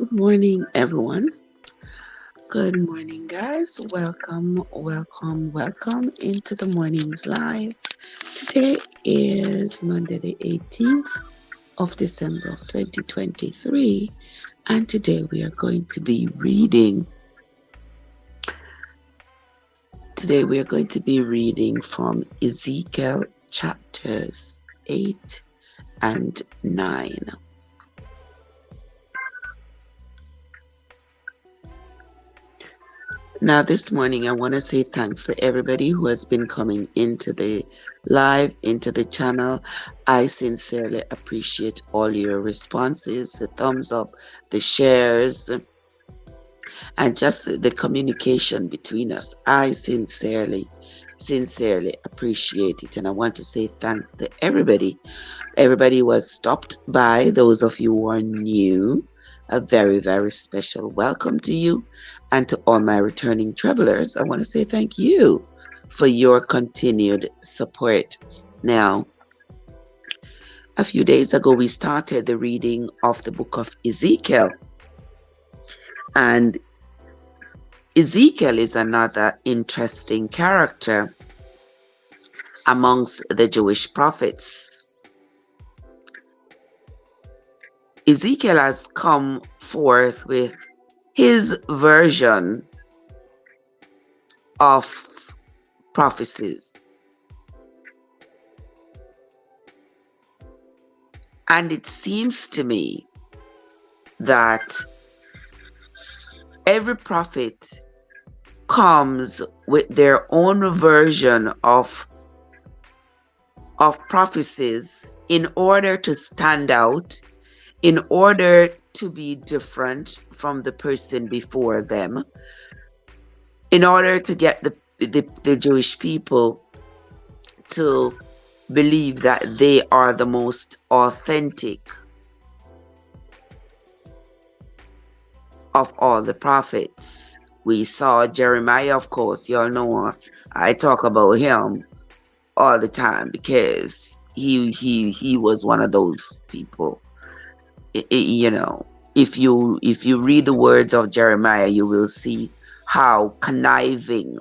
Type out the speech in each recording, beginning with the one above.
Good morning, everyone. Good morning, guys. Welcome into the morning's live. Today is Monday, the 18th of December of 2023, and today we are going to be reading. Today we are going to be reading from Ezekiel chapters 8 and 9. Now, this morning, I want to say thanks to everybody who has been coming into the live, into the channel. I sincerely appreciate all your responses, the thumbs up, the shares, and just the communication between us. I sincerely appreciate it. And I want to say thanks to everybody. Everybody who has stopped by, those of you who are new. A very, very special welcome to you, and to all my returning travelers. I want to say thank you for your continued support. Now, a few days ago, we started the reading of the book of Ezekiel, and Ezekiel is another interesting character amongst the Jewish prophets. Ezekiel has come forth with his version of prophecies. And it seems to me that every prophet comes with their own version of prophecies in order to stand out, in order to be different from the person before them, in order to get the Jewish people to believe that they are the most authentic of all the prophets. We saw Jeremiah, of course. You all know I talk about him all the time because he was one of those people. You know, if you read the words of Jeremiah, you will see how conniving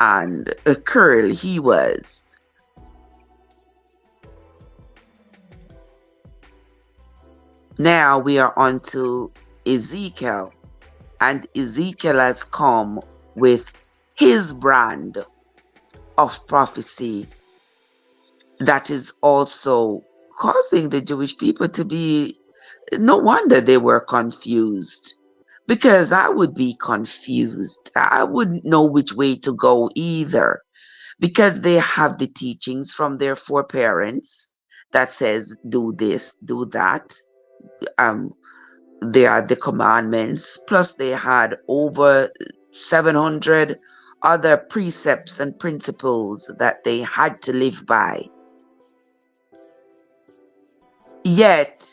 and cruel he was. Now we are on to Ezekiel, and Ezekiel has come with his brand of prophecy that is also causing the Jewish people to be, no wonder they were confused, because I would be confused. I wouldn't know which way to go either, because they have the teachings from their foreparents that says do this, do that. They are the commandments, plus they had over 700 other precepts and principles that they had to live by. Yet,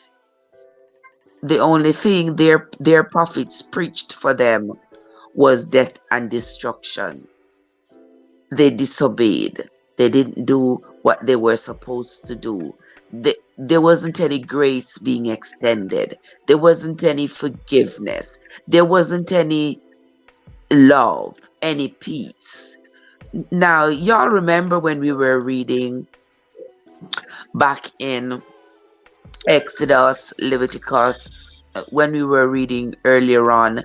the only thing their prophets preached for them was death and destruction. They disobeyed. They didn't do what they were supposed to do. There wasn't any grace being extended. There wasn't any forgiveness. There wasn't any love, any peace. Now, y'all remember when we were reading back in Exodus, Leviticus, when we were reading earlier on,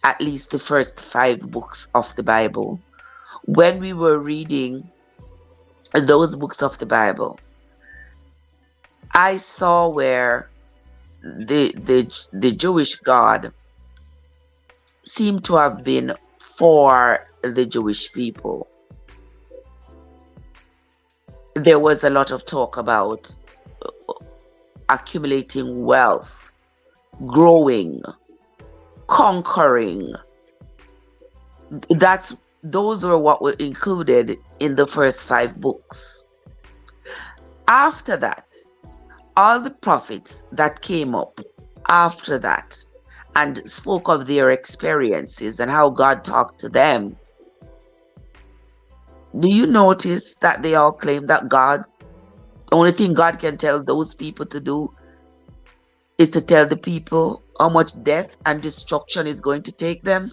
at least the first 5 books of the Bible. When we were reading those books of the Bible, I saw where the Jewish God seemed to have been for the Jewish people. There was a lot of talk about accumulating wealth, growing, conquering. Those were what were included in the first 5 books. After that, all the prophets that came up after that and spoke of their experiences and how God talked to them, do you notice that they all claim that the only thing God can tell those people to do is to tell the people how much death and destruction is going to take them.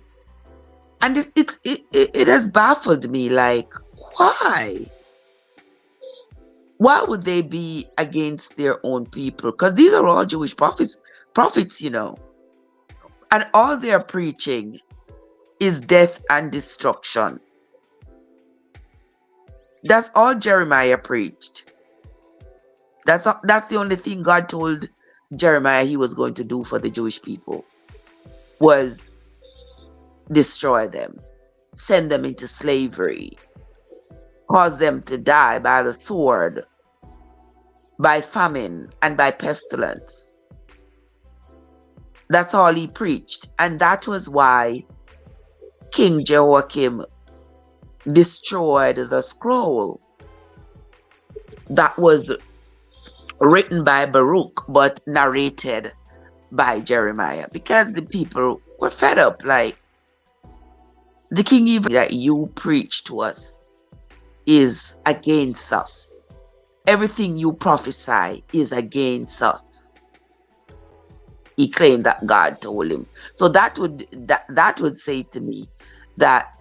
And it has baffled me, like, why? Why would they be against their own people? Because these are all Jewish prophets, you know. And all they're preaching is death and destruction. That's all Jeremiah preached. That's the only thing God told Jeremiah he was going to do for the Jewish people, was destroy them, send them into slavery, cause them to die by the sword, by famine, and by pestilence. That's all he preached. And that was why King Jehoiakim destroyed the scroll that was written by Baruch but narrated by Jeremiah, because the people were fed up. Like, the king even that you preach to us is against us. Everything you prophesy is against us. He claimed that God told him. So that would say to me that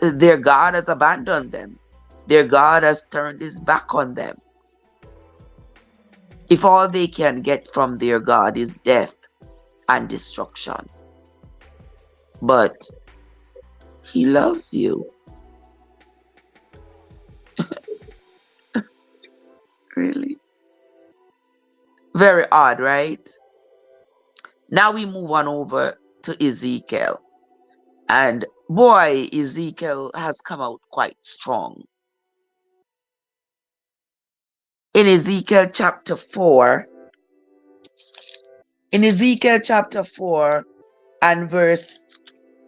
their God has abandoned them. Their God has turned his back on them. If all they can get from their God is death and destruction. But he loves you. Really? Very odd, right? Now we move on over to Ezekiel. And boy, Ezekiel has come out quite strong. In Ezekiel chapter 4 and verse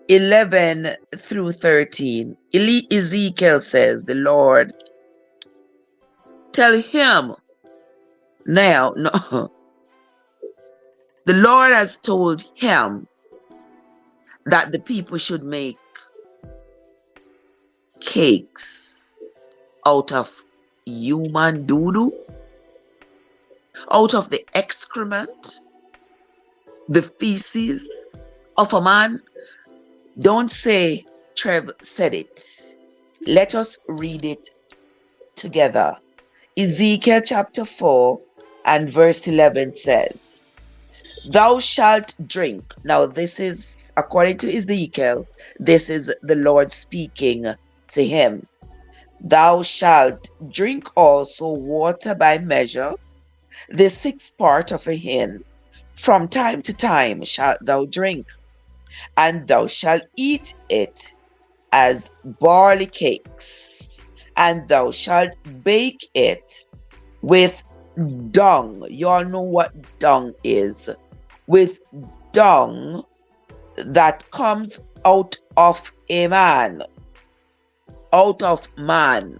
11 through 13, Ezekiel says, the Lord, tell him now, no, the Lord has told him that the people should make cakes out of human doo-doo, out of the excrement, the feces of a man. Don't say Trev said it. Let us read it together. Ezekiel chapter 4 and verse 11 says, thou shalt drink. Now this is, according to Ezekiel, this is the Lord speaking to him. Thou shalt drink also water by measure, the sixth part of a hin. From time to time shalt thou drink, and thou shalt eat it as barley cakes, and thou shalt bake it with dung. You all know what dung is. With dung that comes out of a man. Out of man.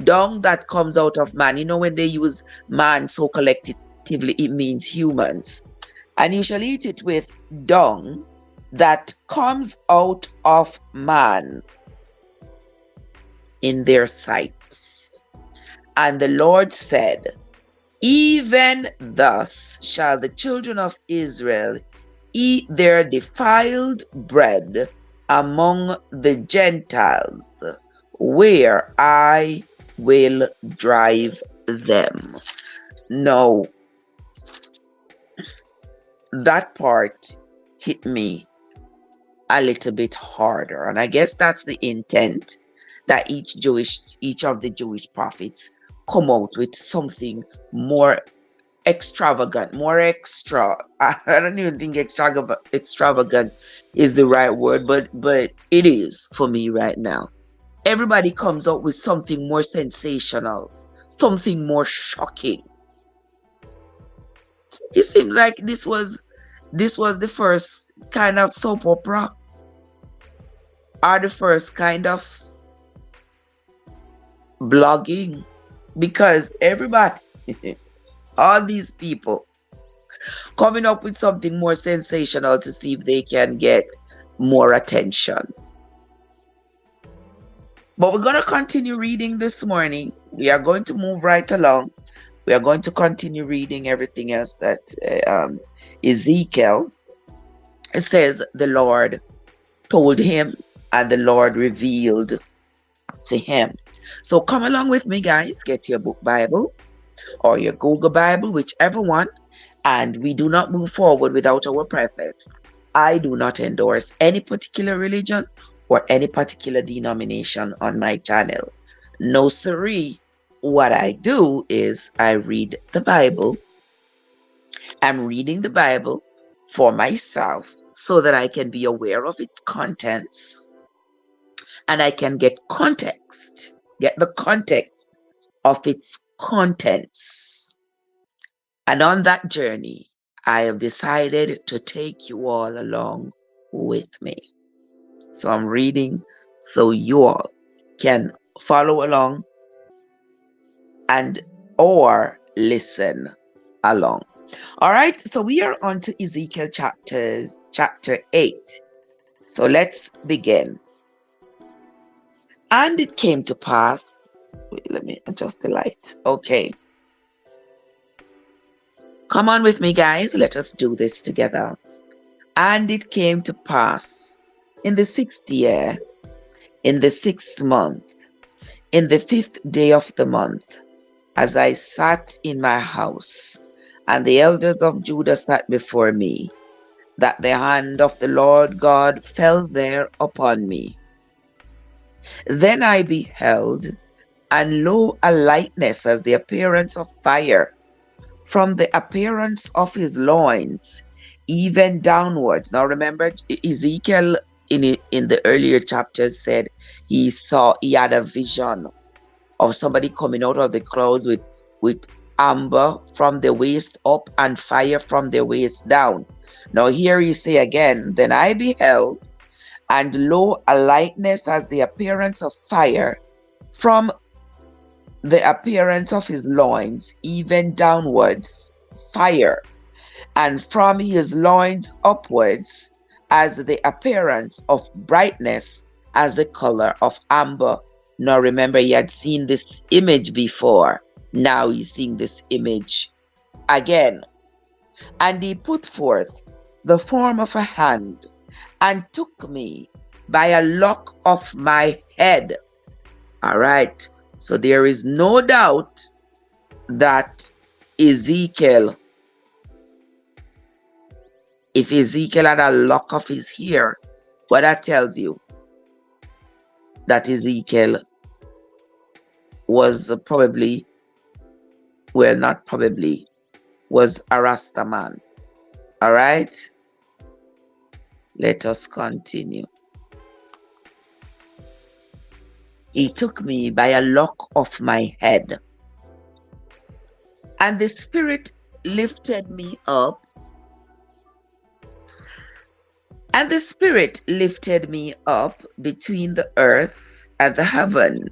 Dung that comes out of man. You know, when they use man so collectively, it means humans. And you shall eat it with dung that comes out of man in their sight. And the Lord said, even thus shall the children of Israel eat their defiled bread among the Gentiles, where I will drive them. Now, that part hit me a little bit harder, and I guess that's the intent, that each of the Jewish prophets come out with something more extravagant, more extra. I don't even think extravagant is the right word, but it is for me right now. Everybody comes out with something more sensational, something more shocking. It seemed like this was the first kind of soap opera, or the first kind of blogging, because everybody, all these people coming up with something more sensational to see if they can get more attention. But we're going to continue reading this morning. We are going to move right along. We are going to continue reading everything else that Ezekiel, it says the Lord told him and the Lord revealed to him. So come along with me, guys. Get your book Bible or your Google Bible, whichever one. And we do not move forward without our preface. I do not endorse any particular religion or any particular denomination on my channel. No siree. What I do is I read the Bible. I'm reading the Bible for myself so that I can be aware of its contents and I can get the context of its contents. And on that journey, I have decided to take you all along with me. So I'm reading so you all can follow along and or listen along. All right, so we are on to Ezekiel chapter 8. So let's begin. And it came to pass, wait, let me adjust the light. Okay. Come on with me, guys. Let us do this together. And it came to pass in the 6th year, in the 6th month, in the 5th day of the month, as I sat in my house, and the elders of Judah sat before me, that the hand of the Lord God fell there upon me. Then I beheld, and lo, a lightness as the appearance of fire, from the appearance of his loins, even downwards. Now remember, Ezekiel in the earlier chapters said he had a vision of somebody coming out of the clouds with amber from the waist up and fire from the waist down. Now here you say again, then I beheld, and lo, a lightness as the appearance of fire, from the appearance of his loins, even downwards, fire, and from his loins upwards, as the appearance of brightness, as the color of amber. Now remember, he had seen this image before. Now he's seeing this image again. And he put forth the form of a hand, and took me by a lock of my head. All right. So there is no doubt that Ezekiel, if Ezekiel had a lock of his hair, what that tells you? That Ezekiel was probably, well, not probably, was a Rasta man. All right? Let us continue. He took me by a lock of my head, and the Spirit lifted me up, and the Spirit lifted me up between the earth and the heaven,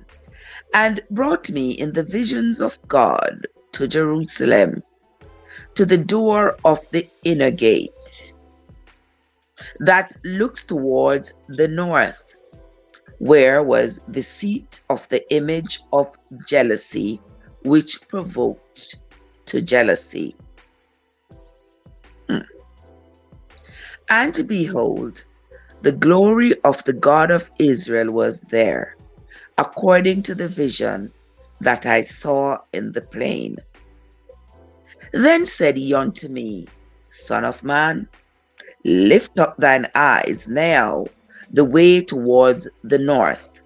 and brought me in the visions of God to Jerusalem, to the door of the inner gate that looks towards the north, where was the seat of the image of jealousy, which provoked to jealousy. And behold, the glory of the God of Israel was there, according to the vision that I saw in the plain. Then said he unto me, Son of man, lift up thine eyes now the way towards the north.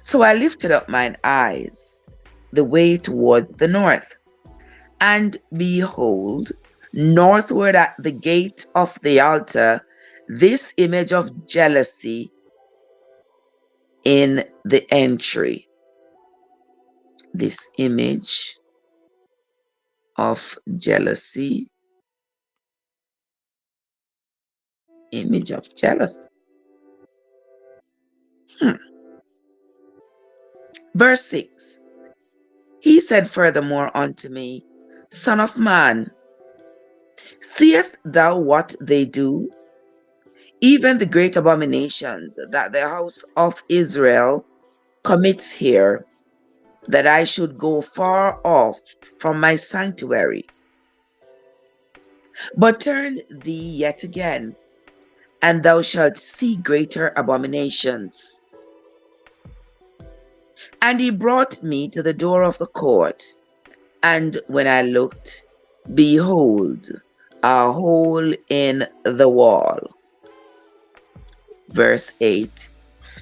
So I lifted up mine eyes the way towards the north, and behold, northward at the gate of the altar, this image of jealousy in the entry. This image of jealousy. Image of jealousy. Verse 6. He said furthermore unto me, Son of man, seest thou what they do? Even the great abominations that the house of Israel commits here. that I should go far off from my sanctuary. But turn thee yet again, and thou shalt see greater abominations. And he brought me to the door of the court, and when I looked, behold, a hole in the wall. Verse 8.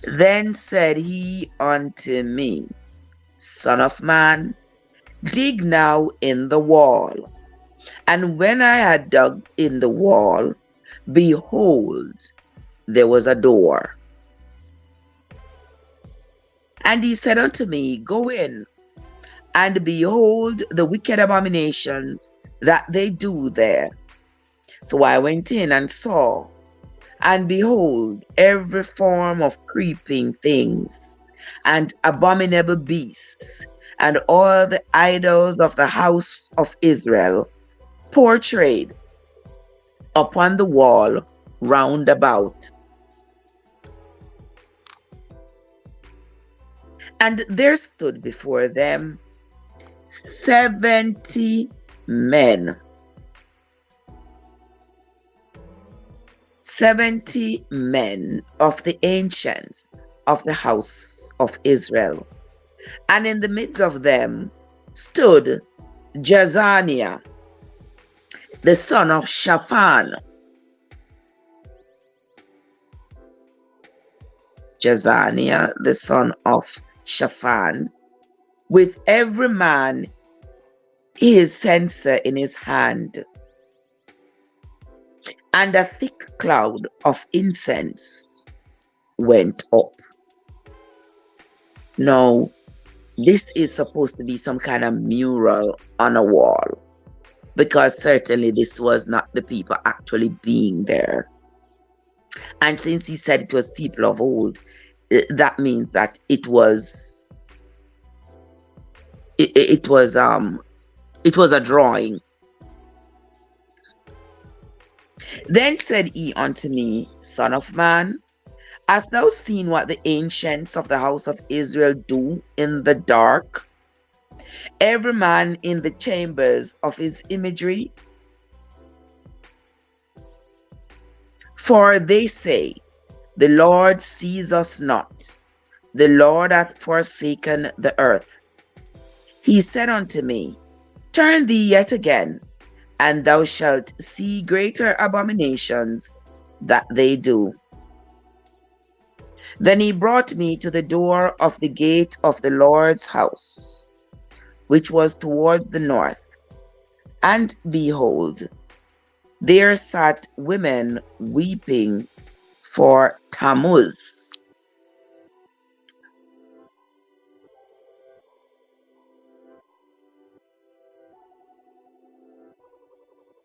Then said he unto me, Son of man, dig now in the wall. And when I had dug in the wall, behold, there was a door. And he said unto me, Go in, and behold the wicked abominations that they do there. So I went in and saw, and behold, every form of creeping things, and abominable beasts, and all the idols of the house of Israel, portrayed upon the wall round about. And there stood before them 70 men. 70 men of the ancients of the house of Israel. And in the midst of them stood Jezaniah, the son of Shaphan. Jezaniah, the son of Shaphan, with every man his censer in his hand, and a thick cloud of incense went up. Now, this is supposed to be some kind of mural on a wall, because certainly this was not the people actually being there. And since he said it was people of old, that means that it was a drawing. Then said he unto me, Son of man, hast thou seen what the ancients of the house of Israel do in the dark? Every man in the chambers of his imagery. For they say, The Lord sees us not. The Lord hath forsaken the earth. He said unto me, Turn thee yet again, and thou shalt see greater abominations that they do. Then he brought me to the door of the gate of the Lord's house, which was towards the north. And behold, there sat women weeping for Tammuz.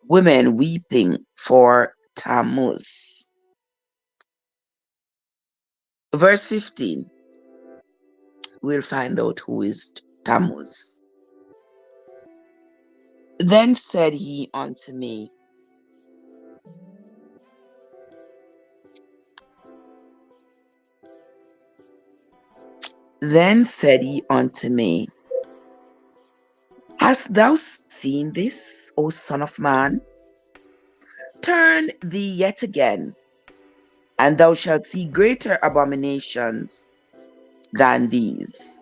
Women weeping for Tammuz. Verse 15. We'll find out who is Tammuz. Then said he unto me, Hast thou seen this, O son of man? Turn thee yet again, and thou shalt see greater abominations than these.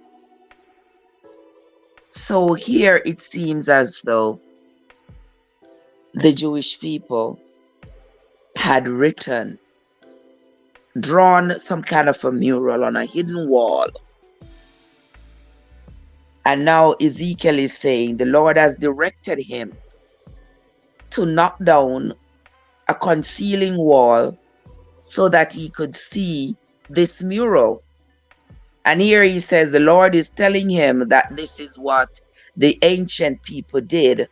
So here it seems as though the Jewish people had drawn some kind of a mural on a hidden wall. And now Ezekiel is saying the Lord has directed him to knock down a concealing wall so that he could see this mural. And here he says the Lord is telling him that this is what the ancient people did,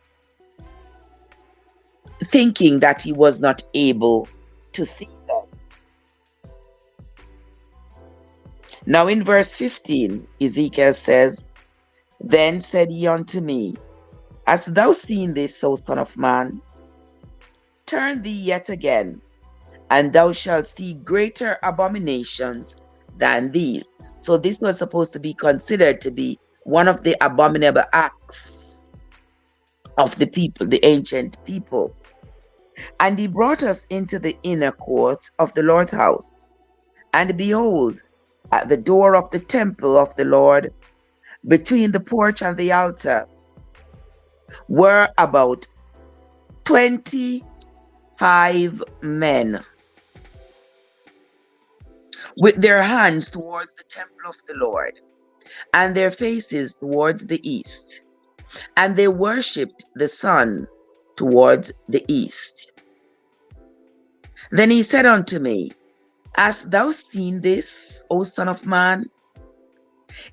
thinking that he was not able to see them. Now in verse 15, Ezekiel says, Then said he unto me, Hast thou seen this, O son of man? Turn thee yet again, and thou shalt see greater abominations than these. So this was supposed to be considered to be one of the abominable acts of the people, the ancient people. And he brought us into the inner courts of the Lord's house. And behold, at the door of the temple of the Lord, between the porch and the altar, were about 25 men with their hands towards the temple of the Lord, and their faces towards the east. And they worshipped the sun towards the east. Then he said unto me, Hast thou seen this, O son of man?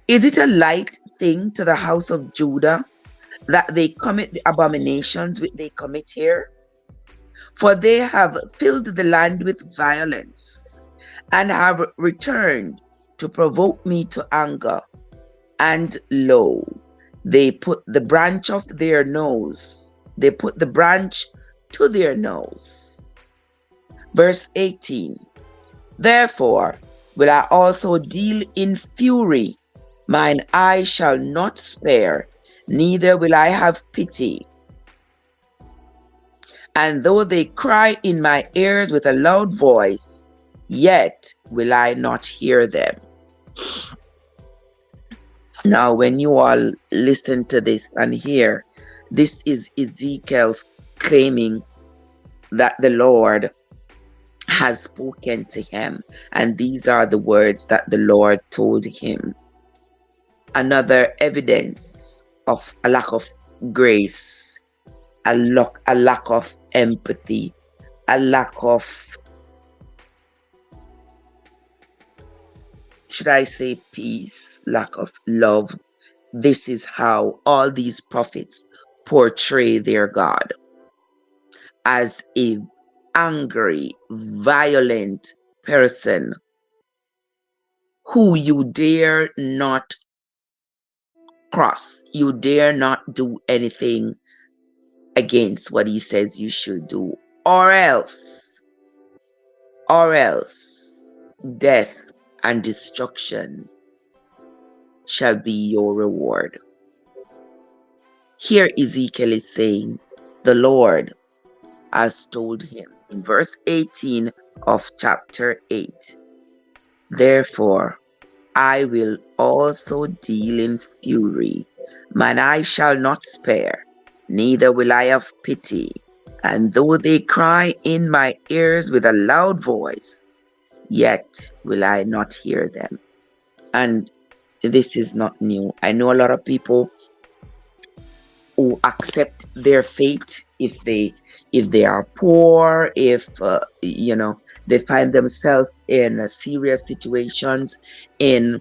Is it a light thing to the house of Judah that they commit the abominations which they commit here? For they have filled the land with violence, and have returned to provoke me to anger. And lo, they put the branch of their nose. They put the branch to their nose. Verse 18. Therefore will I also deal in fury. Mine eye shall not spare, neither will I have pity. And though they cry in my ears with a loud voice, yet will I not hear them. Now, when you all listen to this and hear, this is Ezekiel claiming that the Lord has spoken to him, and these are the words that the Lord told him. Another evidence of a lack of grace, a lack of empathy, a lack of, should I say, peace, lack of love. This is how all these prophets portray their God, as a angry, violent person who you dare not cross. You dare not do anything against what he says you should do, or else death and destruction shall be your reward. Here Ezekiel is saying the Lord has told him in verse 18 of chapter 8, therefore I will also deal in fury, mine eye shall not spare, neither will I have pity. And though they cry in my ears with a loud voice, yet will I not hear them. And this is not new. I know a lot of people who accept their fate if they are poor, if they find themselves in serious situations, in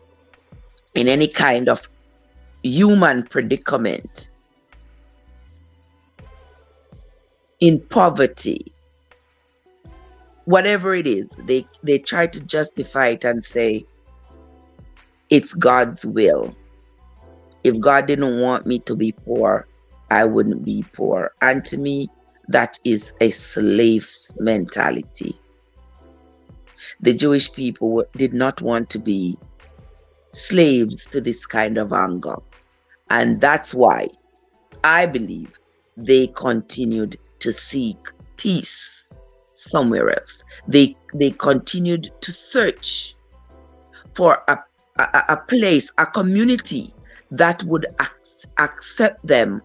any kind of human predicament, in poverty, whatever it is, they try to justify it and say it's God's will. If God didn't want me to be poor, I wouldn't be poor. And to me, that is a slave's mentality. The Jewish people did not want to be slaves to this kind of anger. And that's why I believe they continued to seek peace somewhere else. They continued to search for a place, a community that would accept them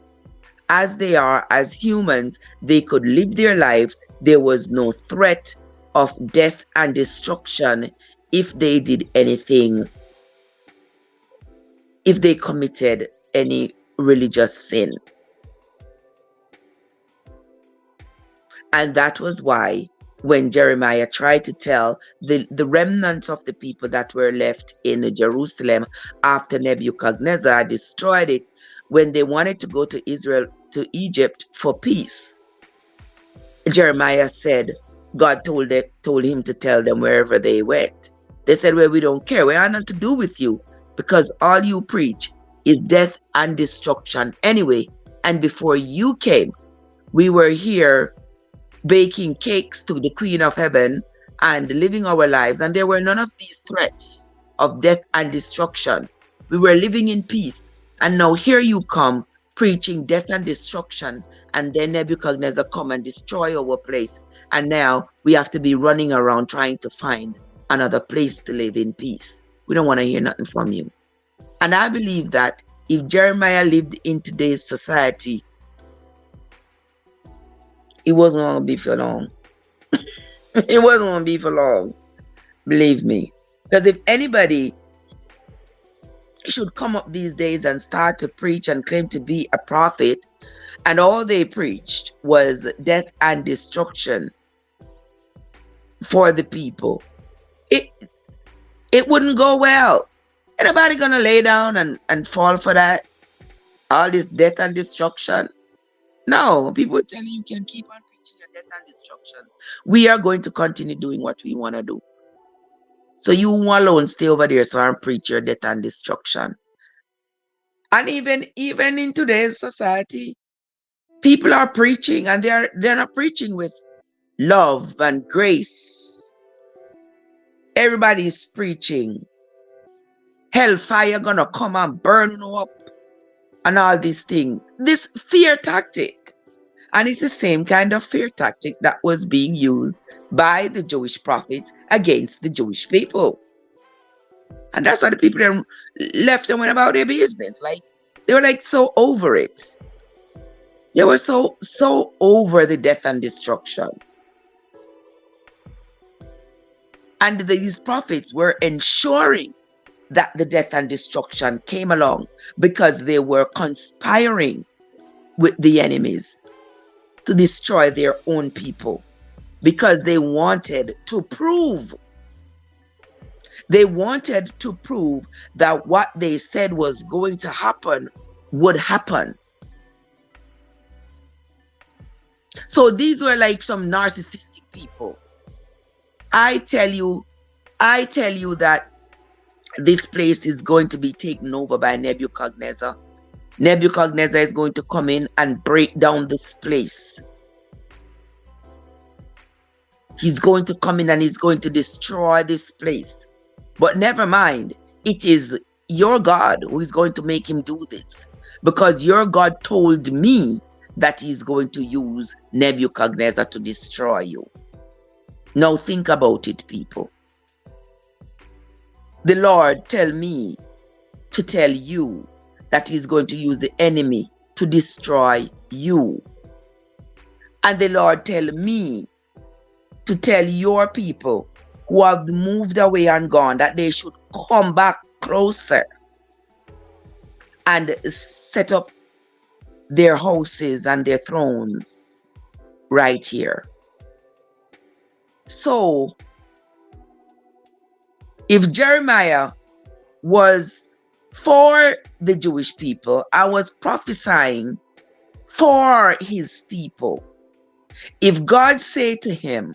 as they are, as humans. They could live their lives. There was no threat of death and destruction if they did anything, if they committed any religious sin. And that was why when Jeremiah tried to tell the remnants of the people that were left in Jerusalem after Nebuchadnezzar destroyed it, when they wanted to go to Egypt for peace, Jeremiah said, God told him to tell them wherever they went. They said, well, we don't care. We have nothing to do with you, because all you preach is death and destruction anyway. And before you came, we were here baking cakes to the Queen of Heaven and living our lives. And there were none of these threats of death and destruction. We were living in peace. And now here you come preaching death and destruction, and then Nebuchadnezzar come and destroy our place. And now we have to be running around trying to find another place to live in peace. We don't want to hear nothing from you. And I believe that if Jeremiah lived in today's society, it wasn't going to be for long. It wasn't going to be for long. Believe me. Because if anybody should come up these days and start to preach and claim to be a prophet, and all they preached was death and destruction for the people, it wouldn't go well. Anybody gonna lay down and fall for that? All this death and destruction? No, people tell you can keep on preaching your death and destruction. We are going to continue doing what we want to do. So you alone stay over there so and preach your death and destruction. And even in today's society, people are preaching, and they're not preaching with love and grace. Everybody's preaching hellfire gonna come and burn you up and all these things. This fear tactic. And it's the same kind of fear tactic that was being used by the Jewish prophets against the Jewish people. And that's why the people then left and went about their business. Like, they were like so over it. They were so over the death and destruction. And these prophets were ensuring that the death and destruction came along because they were conspiring with the enemies to destroy their own people, because they wanted to prove that what they said was going to happen would happen. So these were like some narcissistic people. I tell you that this place is going to be taken over by Nebuchadnezzar. Nebuchadnezzar is going to come in and break down this place. He's going to come in and he's going to destroy this place. But never mind, it is your God who is going to make him do this, because your God told me that he's going to use Nebuchadnezzar to destroy you. Now think about it, people. The Lord tell me to tell you that he's going to use the enemy to destroy you. And the Lord tell me to tell your people who have moved away and gone that they should come back closer and set up their houses and their thrones right here. So, if Jeremiah was for the Jewish people, I was prophesying for his people. If God said to him,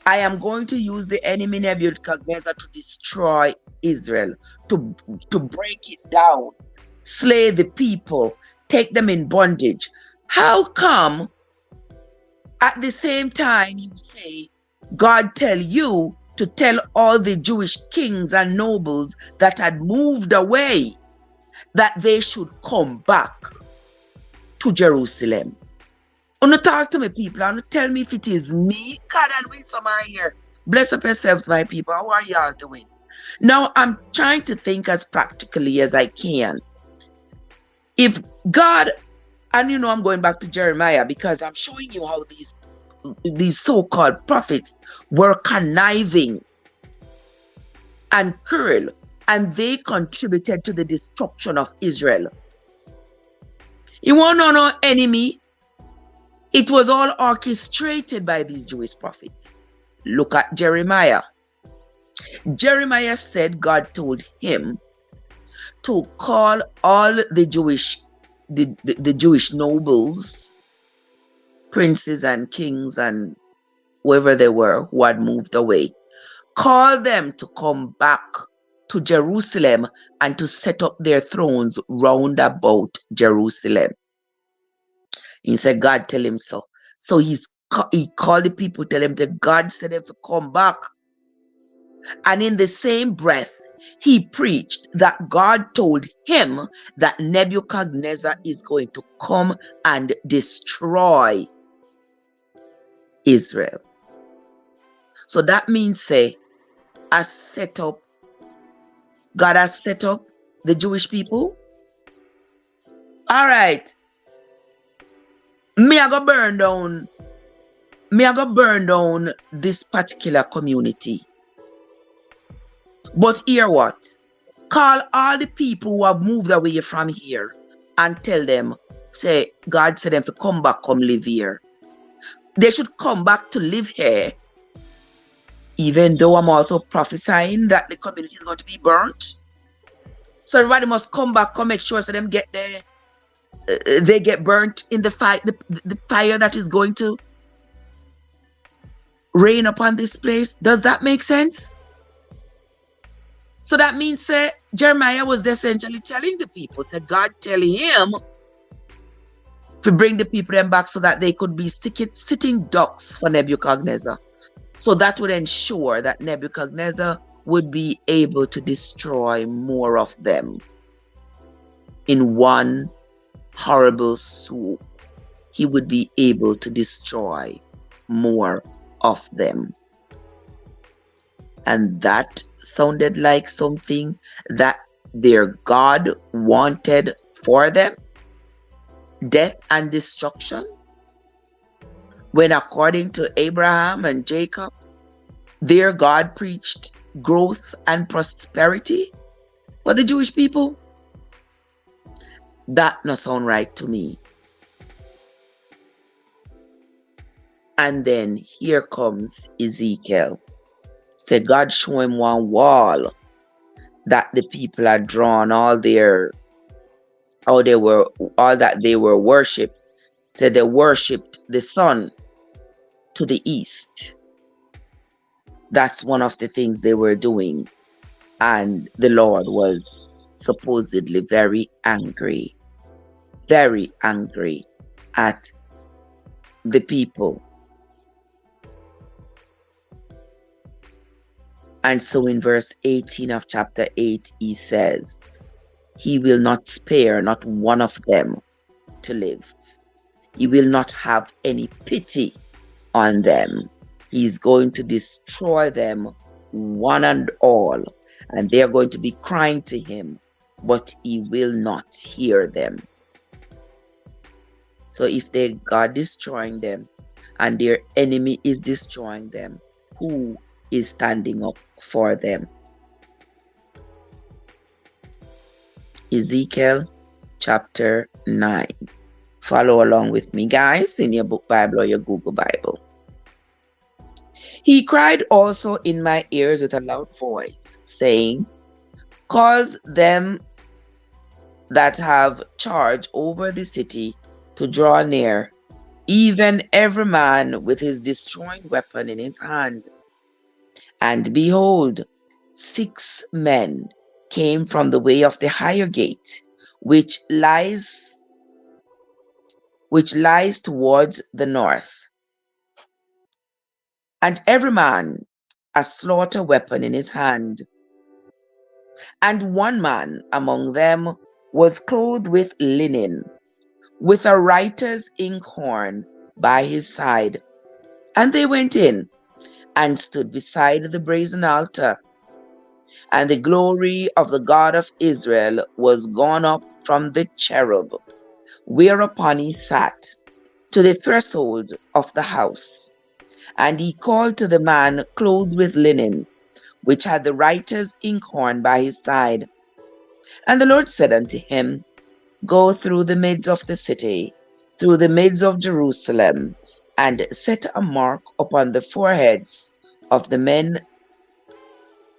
I am going to use the enemy Nebuchadnezzar to destroy Israel, to break it down, slay the people, take them in bondage, how come at the same time you say, God tell you to tell all the Jewish kings and nobles that had moved away that they should come back to Jerusalem? Wanna talk to me, people, and tell me if it is me. God, and we some are here. Bless up yourselves, my people. How are y'all doing? Now, I'm trying to think as practically as I can. If God, and you know I'm going back to Jeremiah because I'm showing you how these so-called prophets were conniving and cruel, and they contributed to the destruction of Israel. You want to know enemy? It was all orchestrated by these Jewish prophets. Look at Jeremiah. Jeremiah said God told him to call all the Jewish nobles, princes and kings and whoever they were who had moved away. Call them to come back to Jerusalem and to set up their thrones round about Jerusalem. He said, God tell him so. So he called the people, tell them that God said them to come back. And in the same breath, he preached that God told him that Nebuchadnezzar is going to come and destroy Israel. So that means, say, God has set up the Jewish people. All right. Me I go burn down this particular community. But hear what? Call all the people who have moved away from here and tell them, say, God said them to come back, come live here. They should come back to live here, even though I'm also prophesying that the community is going to be burnt. So everybody must come back, come make sure so them get there. They get burnt in the fire that is going to rain upon this place. Does that make sense? So that means Jeremiah was essentially telling the people, God tell him to bring the people them back so that they could be sitting ducks for Nebuchadnezzar. So that would ensure that Nebuchadnezzar would be able to destroy more of them in one horrible swoop. He would be able to destroy more of them. And that sounded like something that their God wanted for them. Death and destruction. When according to Abraham and Jacob, their God preached growth and prosperity for the Jewish people. That not sound right to me. And then here comes Ezekiel. Said God show him one wall that the people had drawn all that they were worshipped. Said they worshipped the sun to the east. That's one of the things they were doing. And the Lord was supposedly very angry at the people. And so in verse 18 of chapter 8, he says, he will not spare not one of them to live. He will not have any pity on them. He's going to destroy them one and all. And they're going to be crying to him, but he will not hear them. So if God destroying them and their enemy is destroying them, who is standing up for them? Ezekiel chapter 9. Follow along with me, guys, in your book Bible or your Google Bible. He cried also in my ears with a loud voice, saying, cause them that have charge over the city to draw near, even every man with his destroying weapon in his hand. And behold, 6 men came from the way of the higher gate, which lies towards the north. And every man a slaughter weapon in his hand. And one man among them was clothed with linen, with a writer's inkhorn by his side. And they went in and stood beside the brazen altar. And the glory of the God of Israel was gone up from the cherub, whereupon he sat, to the threshold of the house. And he called to the man clothed with linen, which had the writer's inkhorn by his side. And the Lord said unto him, go through the midst of the city, through the midst of Jerusalem, and set a mark upon the foreheads of the men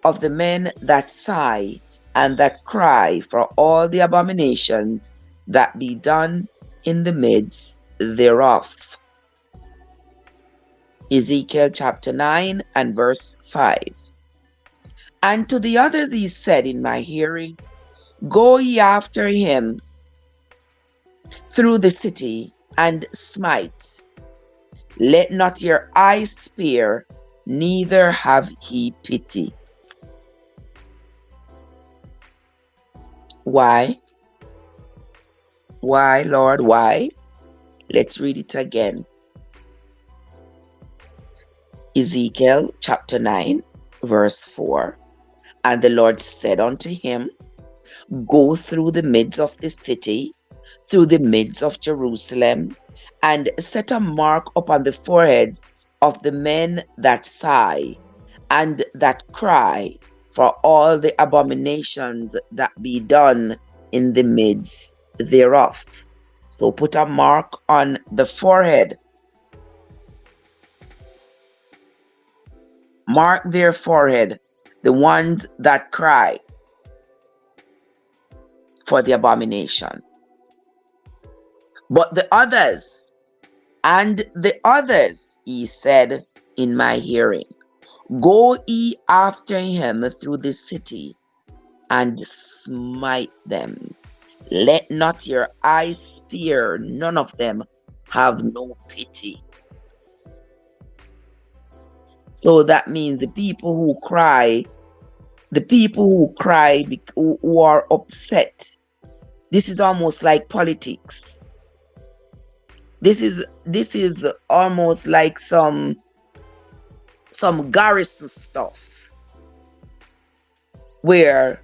that sigh and that cry for all the abominations that be done in the midst thereof. Ezekiel chapter 9 and verse 5. And to the others he said in my hearing, go ye after him through the city and smite. Let not your eyes spare, neither have he pity. Why? Why, Lord? Why? Let's read it again. Ezekiel chapter 9, verse 4. And the Lord said unto him, Go through the midst of the city, through the midst of Jerusalem, and set a mark upon the foreheads of the men that sigh and that cry for all the abominations that be done in the midst thereof. So put a mark on the forehead. Mark their forehead, the ones that cry for the abomination. But the others, he said in my hearing, Go ye after him through the city and smite them. Let not your eyes spare, none of them have no pity. So that means the people who cry, who are upset. This is almost like politics. This is almost like some garrison stuff, where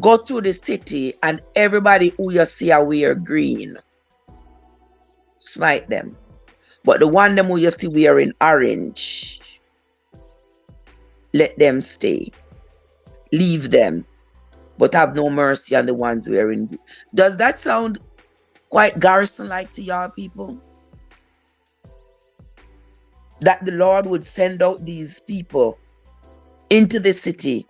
go to the city and everybody who you see are wear green, smite them. But the one them who you see wearing orange, let them stay. Leave them, but have no mercy on the ones wearing green. Does that sound quite garrison-like to y'all people? That the Lord would send out these people into the city,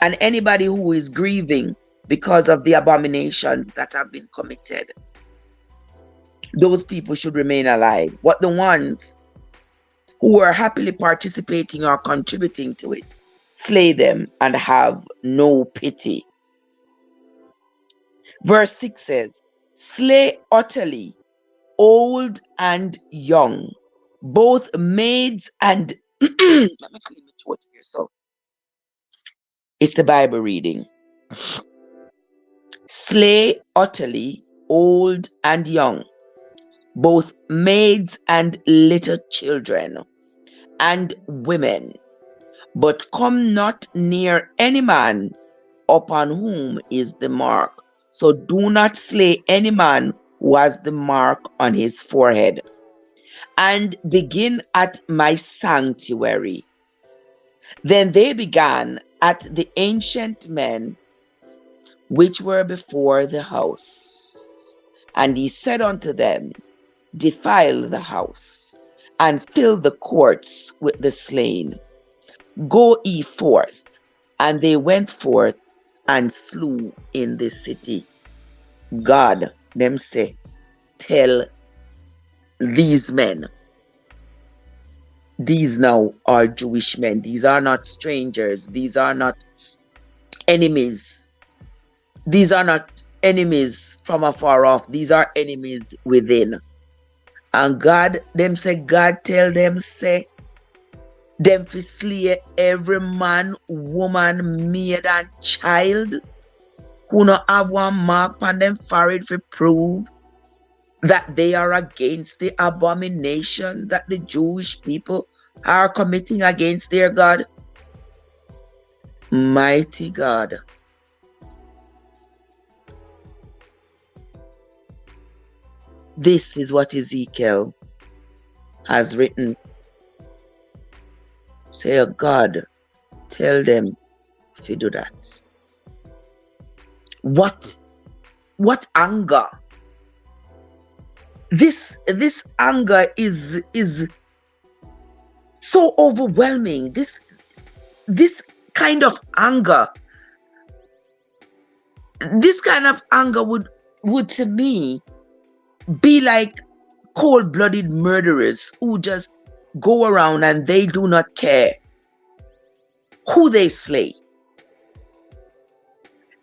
and anybody who is grieving because of the abominations that have been committed, those people should remain alive. But the ones who are happily participating or contributing to it, slay them and have no pity. Verse 6 says, Slay utterly old and young, both maids and let me clean my throat here. So it's the Bible reading. Slay utterly old and young, both maids and little children and women, but come not near any man upon whom is the mark. So do not slay any man who has the mark on his forehead. And begin at my sanctuary. Then they began at the ancient men which were before the house. And he said unto them, Defile the house, and fill the courts with the slain. Go ye forth. And they went forth and slew in the city. God, them say, tell these men, these now are Jewish men. These are not strangers. These are not enemies. These are not enemies from afar off. These are enemies within. And God, them say, God tell them, say, them fi slay every man, woman, maid, and child who not have one mark on them forehead for prove that they are against the abomination that the Jewish people are committing against their God. Mighty God. This is what Ezekiel has written. Say, oh God, tell them to do that. What anger? This anger is so overwhelming. This kind of anger would to me be like cold-blooded murderers who just go around and they do not care who they slay.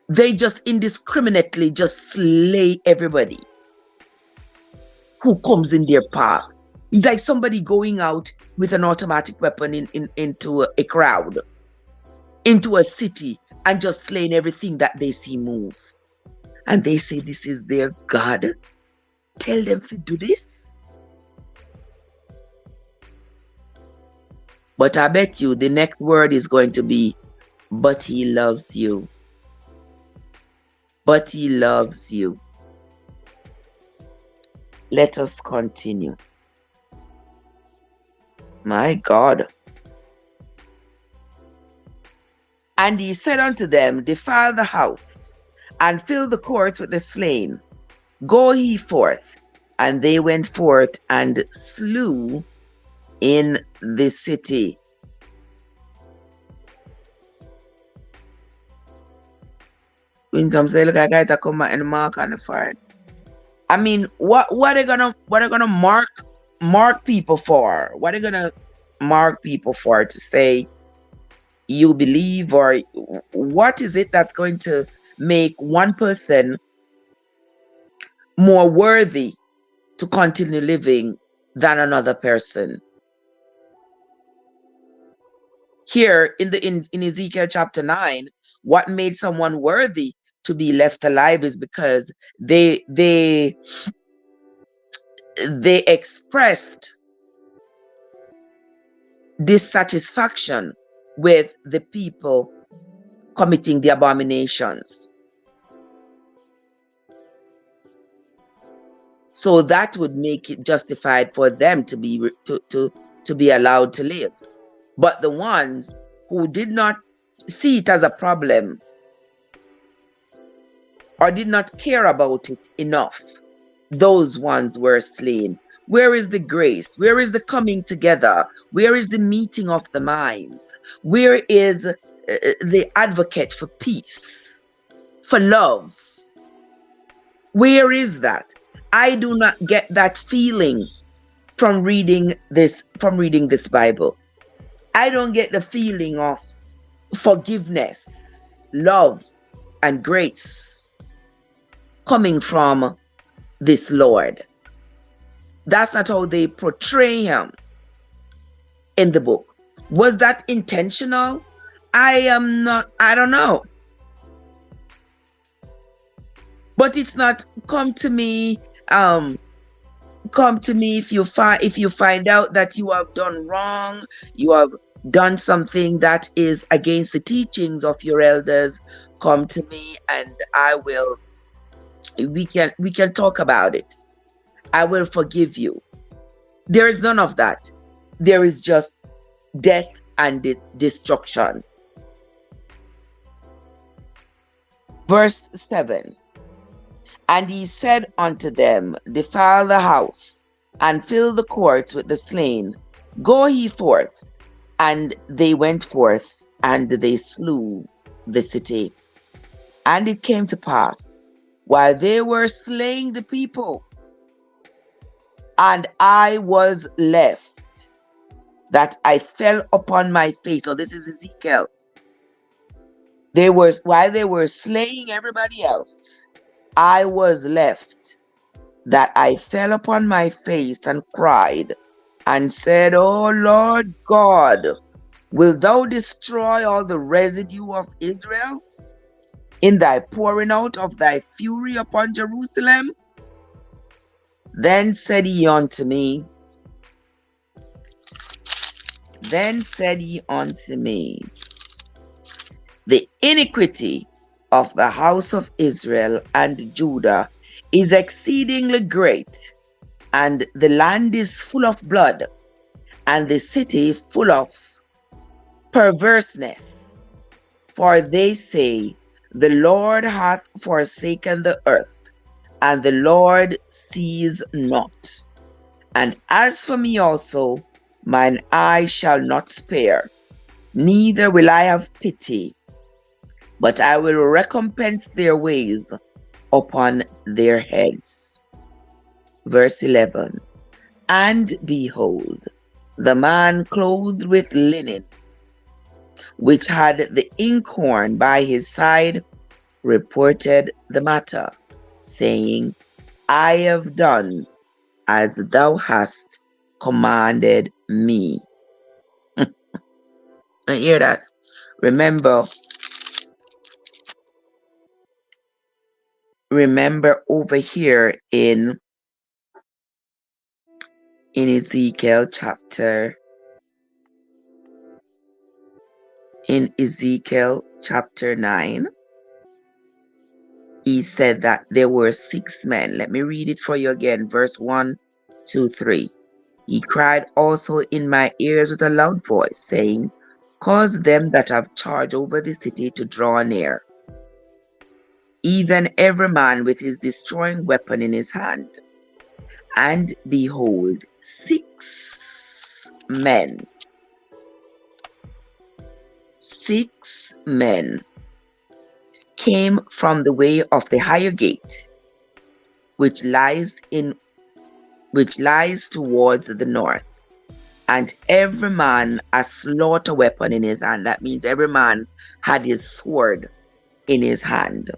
They just indiscriminately just slay everybody who comes in their path. It's like somebody going out with an automatic weapon into a crowd, into a city, and just slaying everything that they see move. And they say this is their God. Tell them to do this. But I bet you the next word is going to be, but he loves you. But he loves you. Let us continue. My God. And he said unto them, defile the house, and fill the courts with the slain. Go ye forth. And they went forth and slew in the city. When some say, look, I got to come back and mark on the fire. I mean, what are they gonna mark people for? What are they gonna mark people for? To say you believe, or what is it that's going to make one person more worthy to continue living than another person? Here in Ezekiel chapter 9, what made someone worthy to be left alive is because they expressed dissatisfaction with the people committing the abominations. So that would make it justified for them to be allowed to live. But the ones who did not see it as a problem or did not care about it enough, those ones were slain. Where is the grace? Where is the coming together? Where is the meeting of the minds? Where is the advocate for peace, for love? Where is that? I do not get that feeling from reading this Bible. I don't get the feeling of forgiveness, love, and grace coming from this Lord. That's not how they portray him in the book. Was that intentional? I don't know. But it's not come to me if you find out that you have done wrong, you have done something that is against the teachings of your elders. Come to me and we can talk about it. I will forgive you. There is none of that. There is just death and destruction. Verse 7. And he said unto them, defile the house, and fill the courts with the slain. Go ye forth. And they went forth, and they slew the city. And it came to pass, while they were slaying the people, and I was left, that I fell upon my face. So this is Ezekiel. While they were slaying everybody else, I was left, that I fell upon my face and cried, and said, O Lord God, wilt thou destroy all the residue of Israel in thy pouring out of thy fury upon Jerusalem? Then said he unto me, the iniquity of the house of Israel and Judah is exceedingly great, and the land is full of blood, and the city full of perverseness. For they say, the Lord hath forsaken the earth, and the Lord sees not. And as for me also, mine eye shall not spare, neither will I have pity, but I will recompense their ways upon their heads. Verse 11. And behold, the man clothed with linen, which had the inkhorn by his side, reported the matter, saying, I have done as thou hast commanded me. I hear that. Remember, remember over here in Ezekiel chapter 9, he said that there were 6 men. Let me read it for you again. Verse 1, 2, 3. He cried also in my ears with a loud voice, saying, cause them that have charge over the city to draw near, even every man with his destroying weapon in his hand. And behold, 6 men came from the way of the higher gate, which lies towards the north, and every man a slaughter weapon in his hand. That means every man had his sword in his hand.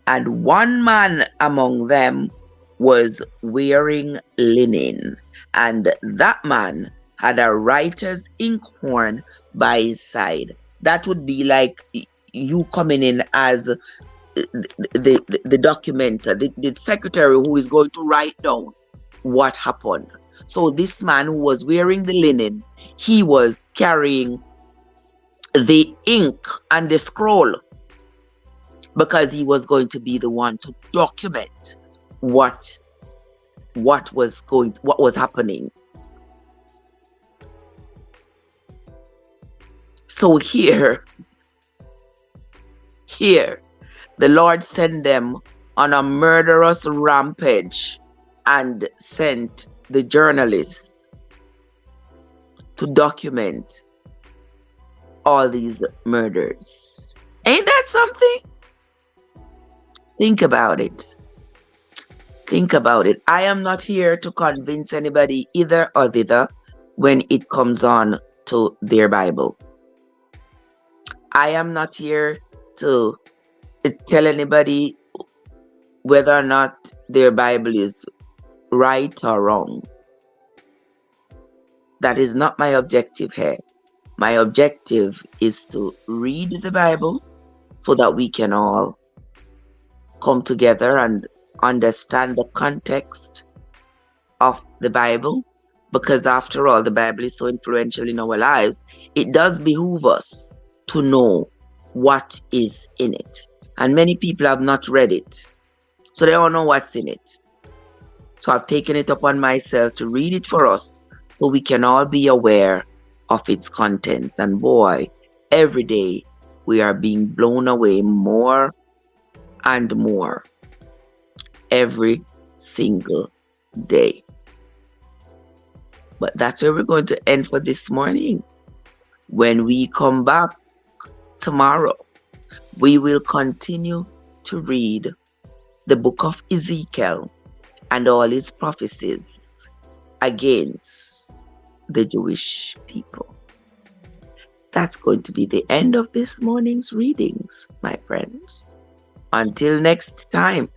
And one man among them was wearing linen, and that man had a writer's inkhorn by his side. That would be like you coming in as the documenter, the secretary who is going to write down what happened. So this man who was wearing the linen, he was carrying the ink and the scroll, because he was going to be the one to document what was happening. So here, the Lord sent them on a murderous rampage and sent the journalists to document all these murders. Ain't that something? Think about it. Think about it. I am not here to convince anybody either or thither when it comes on to their Bible. I am not here to tell anybody whether or not their Bible is right or wrong. That is not my objective here. My objective is to read the Bible so that we can all come together and understand the context of the Bible, because after all, the Bible is so influential in our lives. It does behoove us to know what is in it. And many people have not read it, so they don't know what's in it. So I've taken it upon myself to read it for us so we can all be aware of its contents. And boy, every day we are being blown away more and more, every single day. But that's where we're going to end for this morning. When we come back tomorrow, we will continue to read the book of Ezekiel and all his prophecies against the Jewish people. That's going to be the end of this morning's readings, my friends. Until next time,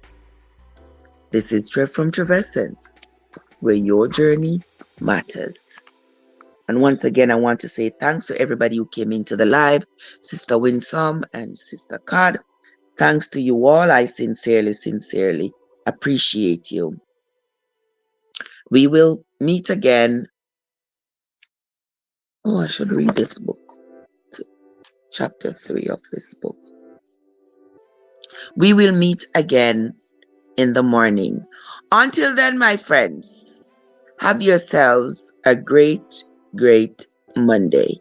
this is Trev from Trevessence, where your journey matters. And once again, I want to say thanks to everybody who came into the live, Sister Winsome and Sister Cod. Thanks to you all. I sincerely appreciate you. We will meet again. Oh, I should read this book. Chapter 3 of this book. We will meet again in the morning. Until then, my friends, have yourselves a great Monday.